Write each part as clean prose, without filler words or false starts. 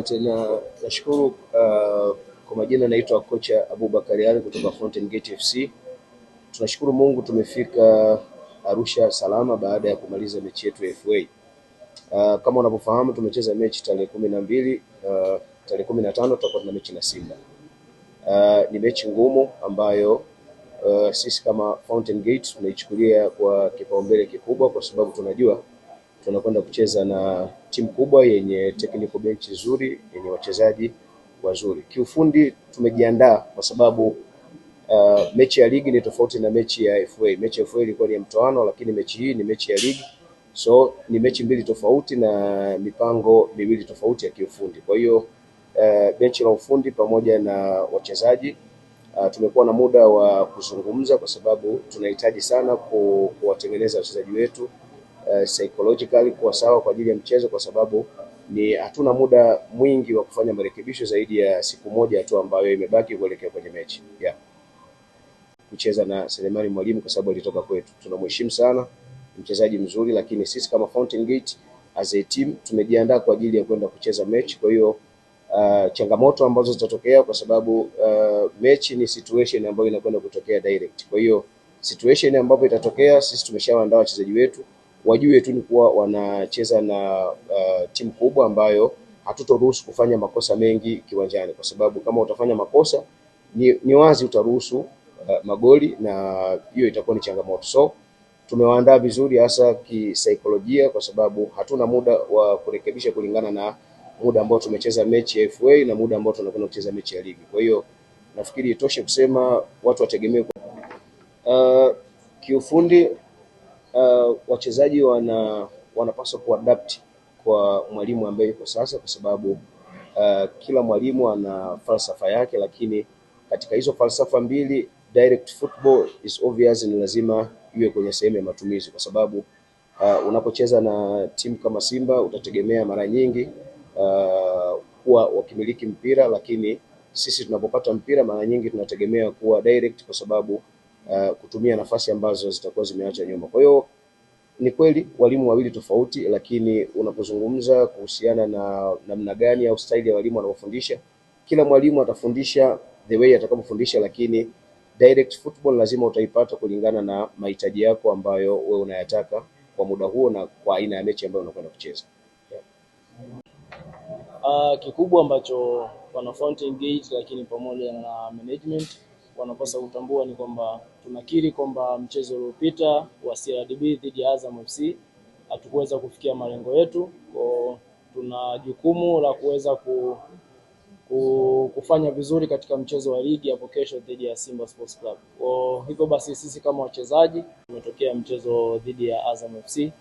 Asante na nashukuru. Kwa majina naitwa kocha Abubakar Ali kutoka Fountain Gate FC. Tunashukuru Mungu tumefika Arusha salama baada ya kumaliza mechi yetu ya FA. Kama unavyofahamu tumecheza mechi tarehe 12, tarehe 15 tutakuwa na mechi na Simba. Ni mechi ngumu ambayo sisi kama Fountain Gate tunaichukulia kwa kipaumbele kikubwa, kwa sababu tunajua tunakwenda kucheza na timu kubwa yenye technical bench nzuri, yenye wachezaji wazuri. Kiufundi tumejiandaa kwa sababu mechi ya ligi ni tofauti na mechi ya FA. Mechi ya FA ilikuwa ni ya mtoano, lakini mechi hii ni mechi ya ligi. So ni mechi mbili tofauti na mipango miwili tofauti ya kiufundi. Kwa hiyo benchi la ufundi pamoja na wachezaji tumekuwa na muda wa kuzungumza, kwa sababu tunahitaji sana kuwatengeneza wachezaji wetu psychologically kuwa sawa kwa ajili ya mchezo, kwa sababu hatuna muda mwingi wa kufanya marekebisho zaidi ya siku moja tu ambayo imebaki kuelekea kwenye mechi. Kucheza na Selemani Mwalimu kwa sababu alitoka kwetu. Tunamheshimu sana, mchezaji mzuri, lakini sisi kama Fountain Gate as a team tumejiandaa kwa ajili ya kwenda kucheza mechi. Kwa hiyo changamoto ambazo zitatokea, kwa sababu mechi ni situation ambayo inakwenda kutokea direct. Kwa hiyo situation ambapo itatokea, sisi tumeshawaandaa wachezaji wetu wajue tu ni kuwa wanacheza na timu kubwa ambayo hatutoruhusu kufanya makosa mengi kiwanjani, kwa sababu kama utafanya makosa ni wazi utaruhusu magoli, na hiyo itakuwa ni changamoto. So tumewaandaa vizuri hasa kisaikolojia, kwa sababu hatuna muda wa kurekebisha kulingana na muda ambao tumecheza mechi ya FA na muda ambao tunakwenda kucheza mechi ya ligi. Kwa hiyo nafikiri itoshe kusema watu wategemee kiufundi wachezaji wanapaswa kuadapt kwa mwalimu ambaye yuko sasa, kwa sababu kila mwalimu ana falsafa yake, lakini katika hizo falsafa mbili direct football is obvious, ni lazima iwe kwenye sehemu ya matumizi, kwa sababu unapocheza na timu kama Simba utategemea mara nyingi kuwa wakimiliki mpira, lakini sisi tunapopata mpira mara nyingi tunategemea kuwa direct, kwa sababu kutumia nafasi ambazo zitakuwa zimeacha nyuma. Kwa hiyo ni kweli walimu wawili tofauti, lakini unapozungumza kuhusiana na namna gani au style ya walimu wanaofundisha, kila mwalimu atafundisha the way atakapofundisha, lakini direct football lazima utaipata kulingana na mahitaji yako ambayo wewe unayataka kwa muda huo na kwa aina ya mechi ambayo unakwenda kucheza. Kikubwa ambacho wana Fountain Gate lakini pamoja na management wanapaswa kutambua ni kwamba tunakiri kwamba mchezo uliopita wa CRDB dhidi ya Azam FC hatukuweza kufikia malengo yetu. Kwa tuna jukumu la kuweza kufanya vizuri katika mchezo wa ligi hapo kesho dhidi ya Simba Sports Club. Kwa hivyo basi sisi kama wachezaji tumetokea mchezo dhidi ya Azam FC,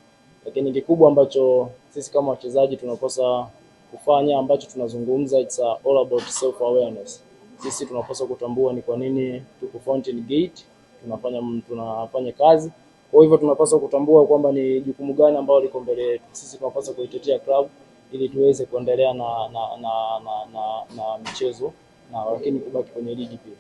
lakini kikubwa ambacho sisi kama wachezaji tunapaswa kufanya, ambacho tunazungumza, it's all about self awareness. Sisi tunapaswa kutambua ni kwa nini tuko Fountain Gate, tunafanya kazi. Kwa hivyo tunapaswa kutambua kwamba ni jukumu gani ambalo liko mbele yetu. Sisi tunapaswa kuitetea club ili tuweze kuendelea na michezo, na lakini kubaki kwenye ligi pia.